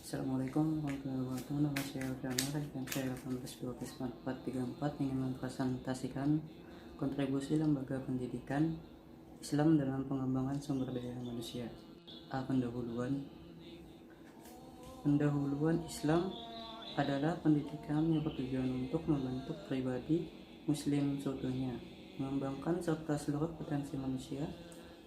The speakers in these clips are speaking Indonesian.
Assalamualaikum warahmatullahi wabarakatuh. Nama saya Alfianur dan saya 182434 ingin mempresentasikan kontribusi lembaga pendidikan Islam dalam pengembangan sumber daya manusia. Pendahuluan Islam adalah pendidikan yang bertujuan untuk membentuk pribadi muslim seutuhnya, mengembangkan serta seluruh potensi manusia,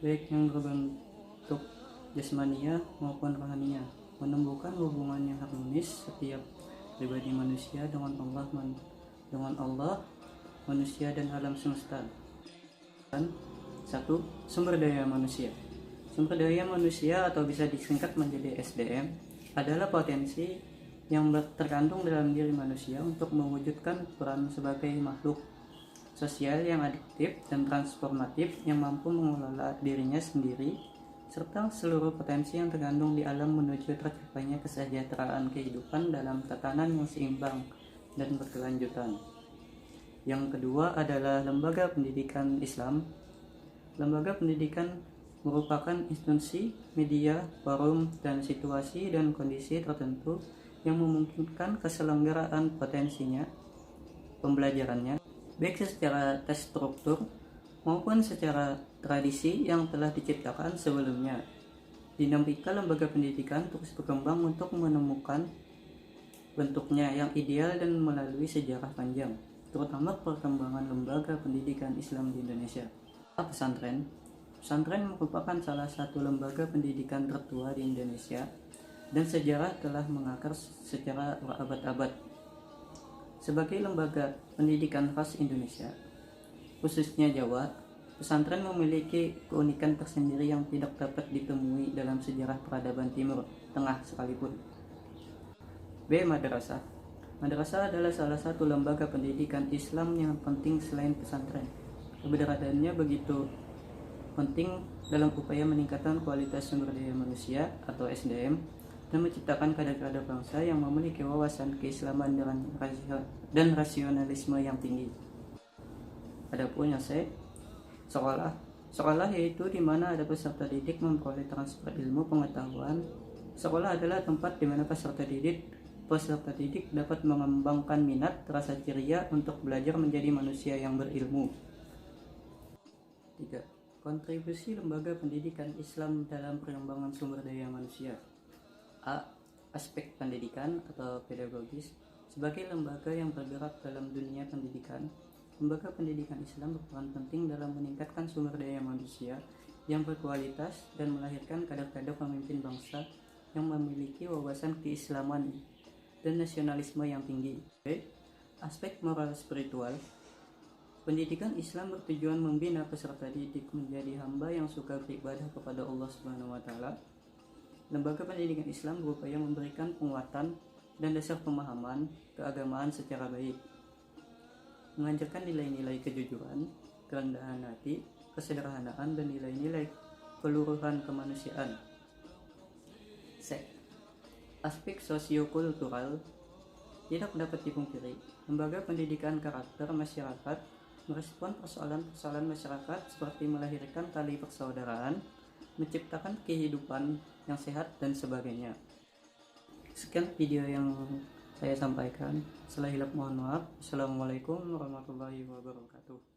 baik yang berbentuk jasmania maupun rohania, menumbuhkan hubungan yang harmonis setiap pribadi manusia dengan Allah, manusia dan alam semesta. Dan 1. Sumber daya manusia. Sumber daya manusia atau bisa disingkat menjadi SDM adalah potensi yang terkandung dalam diri manusia untuk mewujudkan peran sebagai makhluk sosial yang adaptif dan transformatif yang mampu mengelola dirinya sendiri serta seluruh potensi yang terkandung di alam menuju tercapainya kesejahteraan kehidupan dalam tatanan yang seimbang dan berkelanjutan. Yang kedua adalah lembaga pendidikan Islam. Lembaga pendidikan merupakan institusi, media, forum, dan situasi dan kondisi tertentu yang memungkinkan keselenggaraan potensinya, pembelajarannya, baik secara terstruktur maupun secara tradisi yang telah diciptakan sebelumnya. Dinamika lembaga pendidikan terus berkembang untuk menemukan bentuknya yang ideal dan melalui sejarah panjang, terutama perkembangan lembaga pendidikan Islam di Indonesia. Pesantren. Pesantren merupakan salah satu lembaga pendidikan tertua di Indonesia dan sejarah telah mengakar secara berabad-abad. Sebagai lembaga pendidikan khas Indonesia, khususnya Jawa, pesantren memiliki keunikan tersendiri yang tidak dapat ditemui dalam sejarah peradaban Timur Tengah sekalipun. B. Madrasah. Madrasah adalah salah satu lembaga pendidikan Islam yang penting selain pesantren. Keberadaannya begitu penting dalam upaya meningkatkan kualitas sumber daya manusia atau SDM dan menciptakan kader-kader bangsa yang memiliki wawasan keislaman dan rasionalisme yang tinggi. Adapun yang C, sekolah. Sekolah yaitu di mana ada peserta didik memperoleh transfer ilmu pengetahuan. Sekolah adalah tempat di mana peserta didik dapat mengembangkan minat, rasa ceria untuk belajar menjadi manusia yang berilmu. 3. Kontribusi lembaga pendidikan Islam dalam pengembangan sumber daya manusia. A. Aspek pendidikan atau pedagogis. Sebagai lembaga yang bergerak dalam dunia pendidikan, lembaga pendidikan Islam berperan penting dalam meningkatkan sumber daya manusia yang berkualitas dan melahirkan kader-kader pemimpin bangsa yang memiliki wawasan keislaman dan nasionalisme yang tinggi. B. Aspek moral spiritual. Pendidikan Islam bertujuan membina peserta didik menjadi hamba yang suka beribadah kepada Allah Subhanahu wa taala. Lembaga pendidikan Islam berupaya memberikan penguatan dan dasar pemahaman keagamaan secara baik, mengajarkan nilai-nilai kejujuran, kerendahan hati, kesederhanaan, dan nilai-nilai keluruhan kemanusiaan. C. Aspek sosiokultural. Tidak dapat dipungkiri, lembaga pendidikan karakter masyarakat merespon persoalan-persoalan masyarakat seperti melahirkan tali persaudaraan, menciptakan kehidupan yang sehat, dan sebagainya. Sekian video yang saya sampaikan. Salah hilap mohon maaf. Assalamualaikum warahmatullahi wabarakatuh.